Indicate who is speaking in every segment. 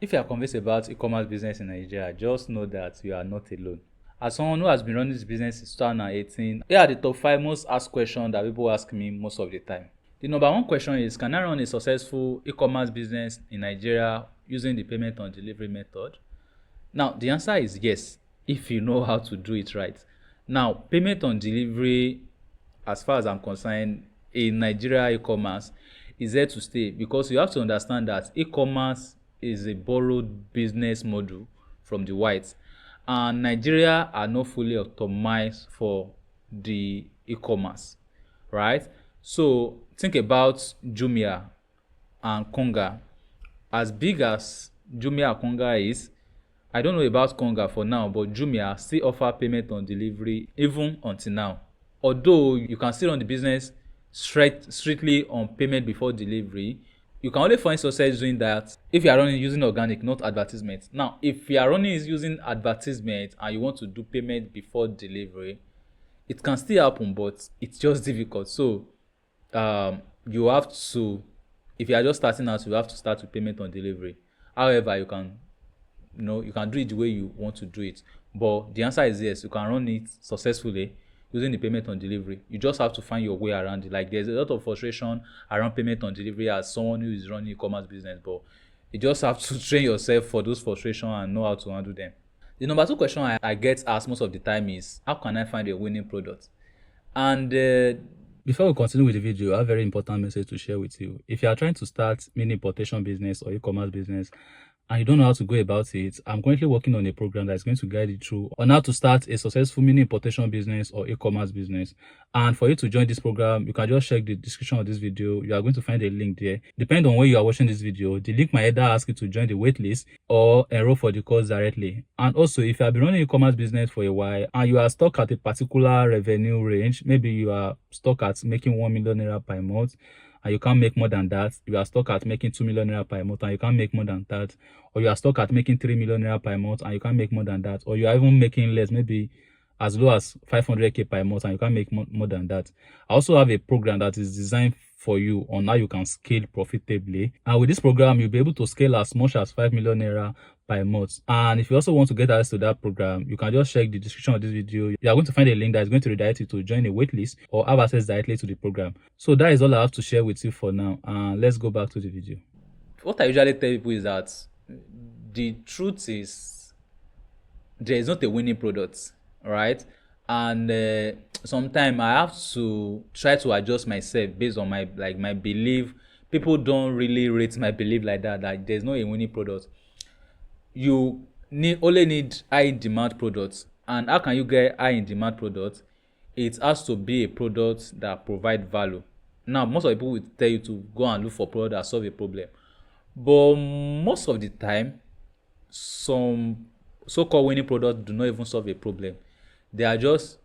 Speaker 1: If you are convinced about e-commerce business in Nigeria, just know that you are not alone. As someone who has been running this business since 2018, here are the top 5 most asked questions that people ask me most of the time. The number one question is, can I run a successful e-commerce business in Nigeria using the payment on delivery method? Now, the answer is yes, if you know how to do it right. Now, payment on delivery, as far as I'm concerned, in Nigeria e-commerce is here to stay, because you have to understand that e-commerce is a borrowed business model from the whites, and Nigeria are not fully optimized for the e-commerce, right? So think about Jumia and Konga. As big as Jumia and Konga is, I don't know about Konga for now, but Jumia still offer payment on delivery even until now. Although you can still run the business strictly on payment before delivery, you can only find success doing that if you are running using organic, not advertisement. Now, if you are running using advertisement and you want to do payment before delivery, it can still happen, but it's just difficult. So you have to, if you are just starting out, you have to start with payment on delivery. However, you can do it the way you want to do it. But the answer is yes, you can run it successfully using the payment on delivery. You just have to find your way around it. Like, there's a lot of frustration around payment on delivery as someone who is running e-commerce business, but you just have to train yourself for those frustrations and know how to handle them. The number two question I get asked most of the time is, how can I find a winning product? And before we continue with the video, I have a very important message to share with you. If you are trying to start mini importation business or e-commerce business and you don't know how to go about it, I'm currently working on a program that is going to guide you through on how to start a successful mini importation business or e-commerce business. And for you to join this program, you can just check the description of this video. You are going to find a link there. Depending on where you are watching this video, the link might either ask you to join the waitlist or enroll for the course directly. And also, if you have been running e-commerce business for a while and you are stuck at a particular revenue range, maybe you are stuck at making 1 million naira per month, and you can't make more than that, you are stuck at making 2 million naira per month and you can't make more than that, or you are stuck at making 3 million naira per month and you can't make more than that, or you are even making less, maybe as low as 500k per month and you can't make more than that. I also have a program that is designed for you on how you can scale profitably, and with this program you'll be able to scale as much as 5 million naira per month. And if you also want to get access to that program, you can just check the description of this video. You are going to find a link that is going to redirect you to join a waitlist or have access directly to the program. So that is all I have to share with you for now, and let's go back to the video. What I usually tell people is that the truth is there is not a winning product, right? And sometimes I have to try to adjust myself based on my belief. People don't really rate my belief like that there's no a winning product. You only need high in demand products. And how can you get high in demand products? It has to be a product that provide value. Now, most of the people will tell you to go and look for products that solve a problem, but most of the time some so-called winning products do not even solve a problem. They are just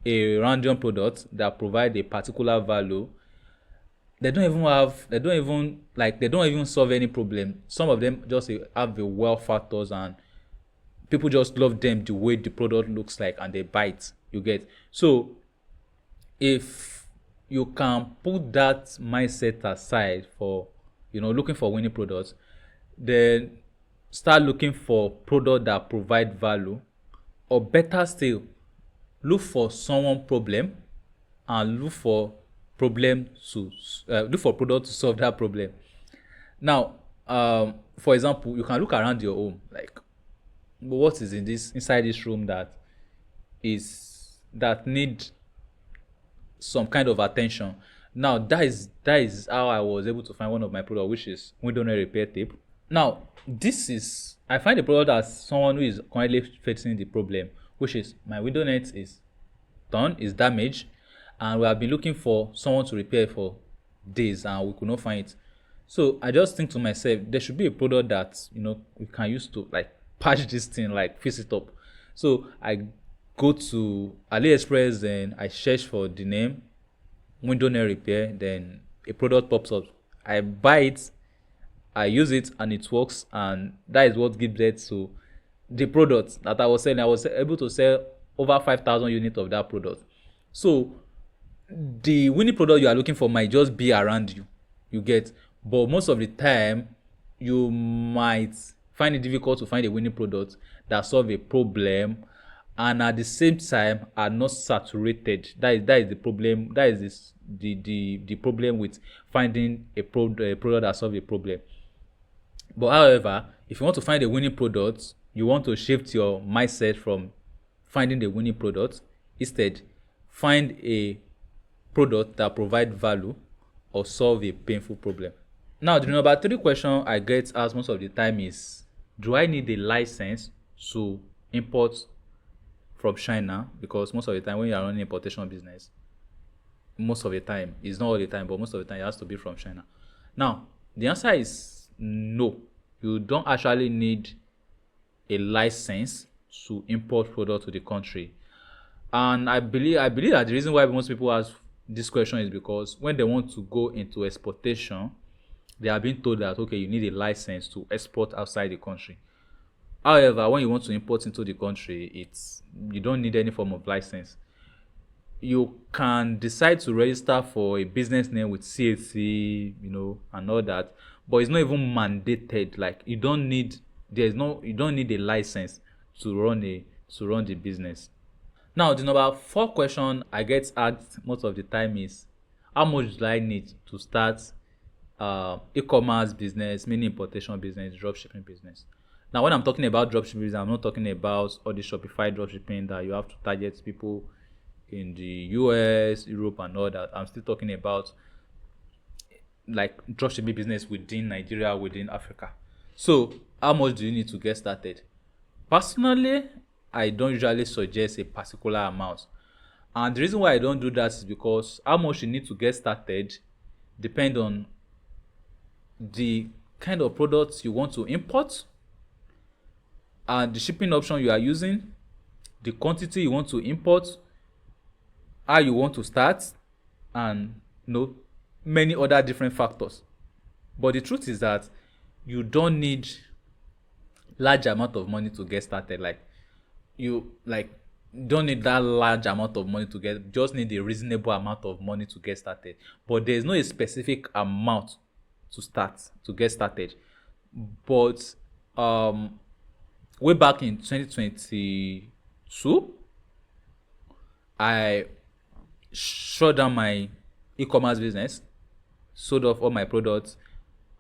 Speaker 1: a random product that provide a particular value. They don't even solve any problem. Some of them just have the wow factors, and people just love them the way the product looks like and they buy it. You get? So if you can put that mindset aside for looking for winning products, then start looking for products that provide value, or better still, look for someone problem and look for product to solve that problem. Now, for example, you can look around your home, like, what is inside this room that need some kind of attention. Now, that is how I was able to find one of my products, which is window net repair tape. Now, I find the product as someone who is currently facing the problem, which is my window net is damaged, and we have been looking for someone to repair it for days and we could not find it. So I just think to myself, there should be a product that we can use to like patch this thing, like fix it up. So I go to AliExpress, then I search for the name window net repair, then a product pops up. I buy it, I use it, and it works, and that is what gives birth to the product that I was selling. I was able to sell over 5,000 units of that product. So the winning product you are looking for might just be around you, you get, but most of the time you might find it difficult to find a winning product that solve a problem and at the same time are not saturated. That is the problem. That is the problem with finding a product that solve a problem. But however, if you want to find a winning product, you want to shift your mindset from finding the winning product. Instead, find a product that provide value or solve a painful problem. Now, the number three question I get asked most of the time is, do I need a license to import from China? Because most of the time when you are running importation business, most of the time, it's not all the time, but most of the time it has to be from China. Now, the answer is no. You don't actually need a license to import product to the country. And I believe that the reason why most people ask this question is because when they want to go into exportation, they are being told that okay, you need a license to export outside the country. However, when you want to import into the country, you don't need any form of license. You can decide to register for a business name with CAC, and all that, but it's not even mandated. Like you don't need a license to run the business. Now, the number four question I get asked most of the time is, how much do I need to start e-commerce business, meaning importation business, dropshipping business? Now, when I'm talking about dropshipping business, I'm not talking about all the Shopify dropshipping that you have to target people in the US, Europe, and all that. I'm still talking about like dropshipping business within Nigeria, within Africa. So, how much do you need to get started? Personally, I don't usually suggest a particular amount. And the reason why I don't do that is because how much you need to get started depend on the kind of products you want to import and the shipping option you are using, the quantity you want to import, how you want to start, and many other different factors. But the truth is that you don't need large amount of money to get started. Like you don't need that large amount of money to just need a reasonable amount of money to get started. But there's no a specific amount to get started. But way back in 2022, I shut down my e-commerce business, sold off all my products.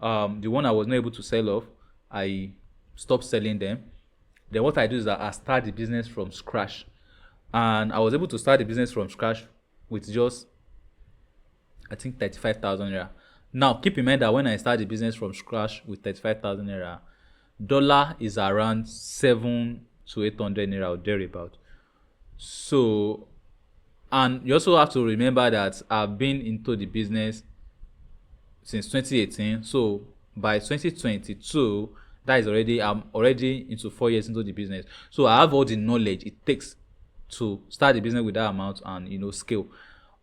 Speaker 1: The one I was not able to sell off, I stopped selling them. Then what I do is that I start the business from scratch. And I was able to start the business from scratch with just, I think, 35,000 naira. Now, keep in mind that when I start the business from scratch with 35,000 naira, dollar is around 7 to 800 naira or thereabout. So, and you also have to remember that I've been into the business since 2018. So, by 2022, I'm already into 4 years into the business. So I have all the knowledge it takes to start the business with that amount and scale.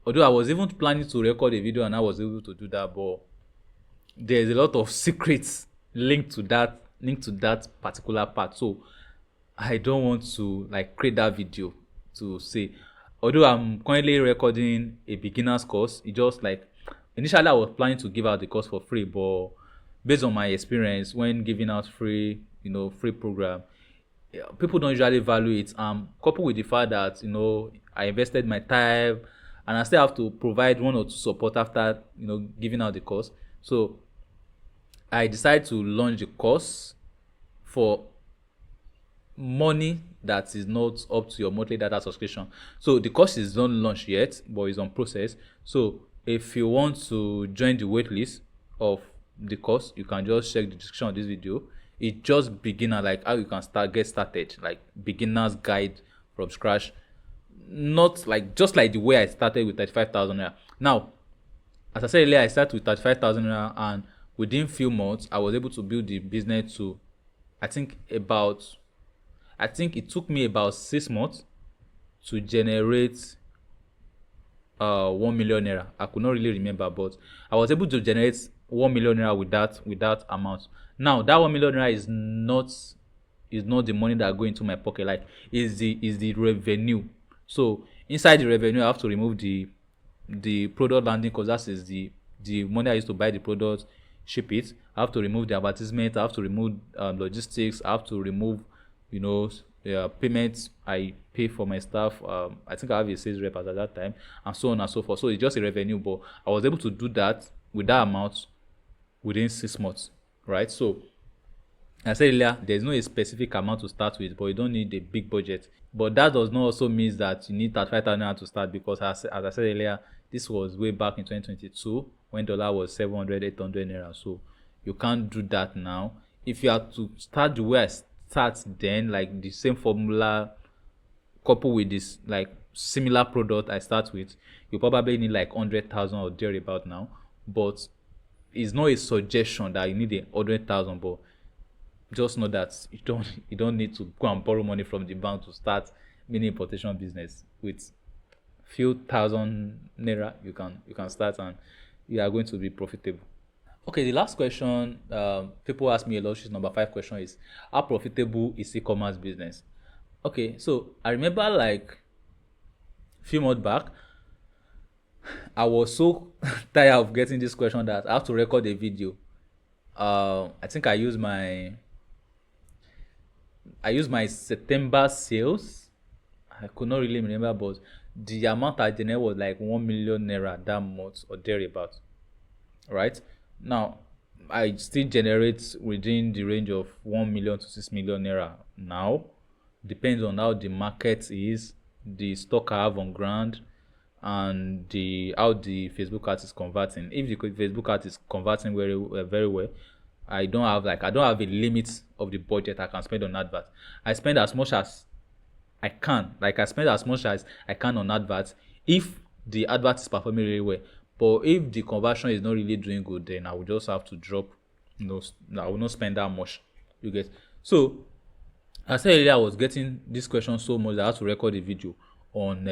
Speaker 1: Although I was even planning to record a video and I was able to do that, but there's a lot of secrets linked to that particular part. So I don't want to create that video to say. Although I'm currently recording a beginner's course, it just initially I was planning to give out the course for free, but based on my experience when giving out free program, people don't usually value it. Coupled with the fact that I invested my time and I still have to provide one or two support after giving out the course. So I decided to launch the course for money that is not up to your monthly data subscription. So the course is not launched yet, but it's on process. So if you want to join the wait list of the course, you can just check the description of this video. It's just beginner, how you can get started, beginner's guide from scratch. Not just like the way I started with 35,000 naira. Now, as I said earlier, I started with 35,000 naira, and within few months I was able to build the business to I think it took me about 6 months to generate 1 million naira. I could not really remember, but I was able to generate 1 million naira with that amount. Now that 1 million naira is not the money that go into my pocket. Is the revenue. So inside the revenue I have to remove the product landing cost. That is the money I used to buy the product, ship it. I have to remove the advertisement. I have to remove logistics. I have to remove, payments I pay for my staff. I think I have a sales rep at that time, and so on and so forth. So it's just a revenue, but I was able to do that with that amount within 6 months, right? So I said earlier, there's no a specific amount to start with, but you don't need a big budget. But that does not also mean that you need 35,000 naira to start, because as I said earlier, this was way back in 2022 when dollar was 700, 800 naira. So you can't do that now. If you have to start the way I start then, like the same formula coupled with this like similar product I start with, you probably need like 100,000 or thereabout now. But it's not a suggestion that you need 100,000, but just know that you don't need to go and borrow money from the bank to start mini importation business. With few thousand naira you can start, and you are going to be profitable. Okay, the last question people ask me a lot, which is number 5 question, is how profitable is e-commerce business? Okay, so I remember like a few months back, I was so tired of getting this question that I have to record a video. I think I used my September sales. I could not really remember, but the amount I generated was like 1 million naira that month or thereabout. Right now, I still generate within the range of 1 million to 6 million naira now. Depends on how the market is, the stock I have on ground, and how the Facebook ad is converting. If the Facebook ad is converting very well, I don't have a limit of the budget I can spend on advert. I spend as much as I can. Like I spend as much as I can on adverts if the advert is performing really well. But if the conversion is not really doing good, then I will just have to drop. I will not spend that much. You get. So I said earlier, I was getting this question so much that I had to record a video on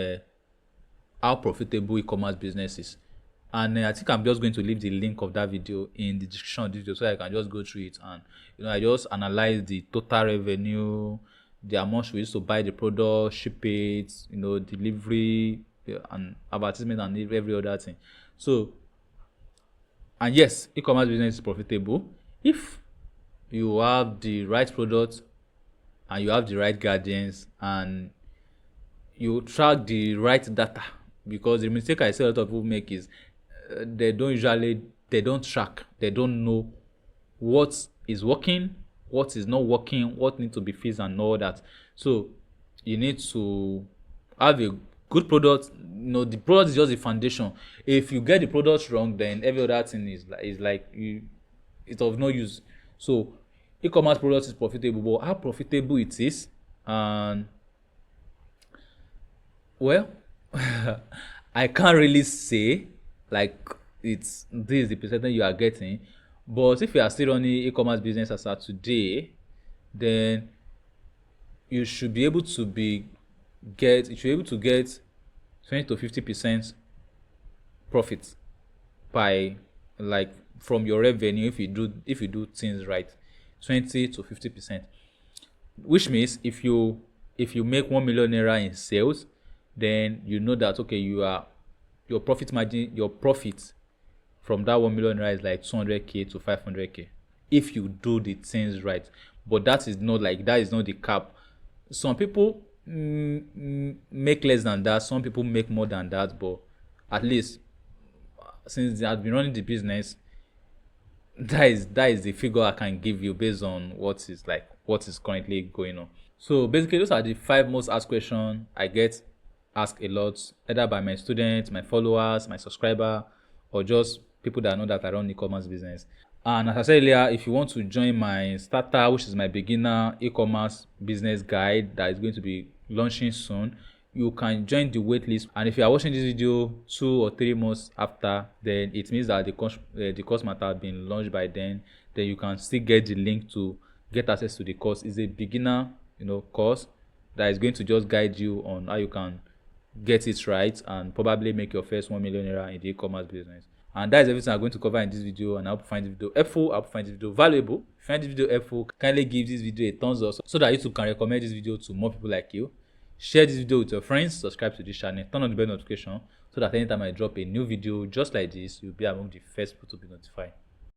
Speaker 1: how profitable e-commerce business is. And I think I'm just going to leave the link of that video in the description of this video, so I can just go through it, and I just analyze the total revenue, the amount we used to buy the product, ship it, delivery, and advertisement, and every other thing. So, and yes, e-commerce business is profitable if you have the right product and you have the right guardians and you track the right data. Because the mistake I see a lot of people make is they don't track, they don't know what is working, what is not working, what needs to be fixed, and all that. So you need to have a good product. The product is just the foundation. If you get the product wrong, then every other thing is it's of no use. So e-commerce product is profitable, but how profitable it is, and well, I can't really say like this is the percentage you are getting. But if you are still running e-commerce business as of today, then you should be able to get 20 to 50% profit by from your revenue if you do things right. 20 to 50%, which means if you make 1 million naira in sales, then you know that okay, your profit margin, your profit from that 1 million naira is like 200k to 500k if you do the things right. But that is not the cap. Some people make less than that, some people make more than that, but at least since they have been running the business, that is the figure I can give you based on what is currently going on. So basically, those are the 5 most asked questions I get asked a lot, either by my students, my followers, my subscriber, or just people that know that I run e-commerce business. And as I said earlier, if you want to join my starter, which is my beginner e-commerce business guide that is going to be launching soon, you can join the waitlist. And if you are watching this video 2 or 3 months after, then it means that the course might have been launched by then. Then you can still get the link to get access to the course. It's a beginner course that is going to just guide you on how you can get it right and probably make your first 1 million naira in the e-commerce business. And that is everything I'm going to cover in this video, and I hope you find this video helpful. I hope you find this video valuable. If you find this video helpful, kindly give this video a thumbs up so that YouTube can recommend this video to more people like you. Share this video with your friends, subscribe to this channel, turn on the bell notification so that anytime I drop a new video just like this, you'll be among the first people to be notified.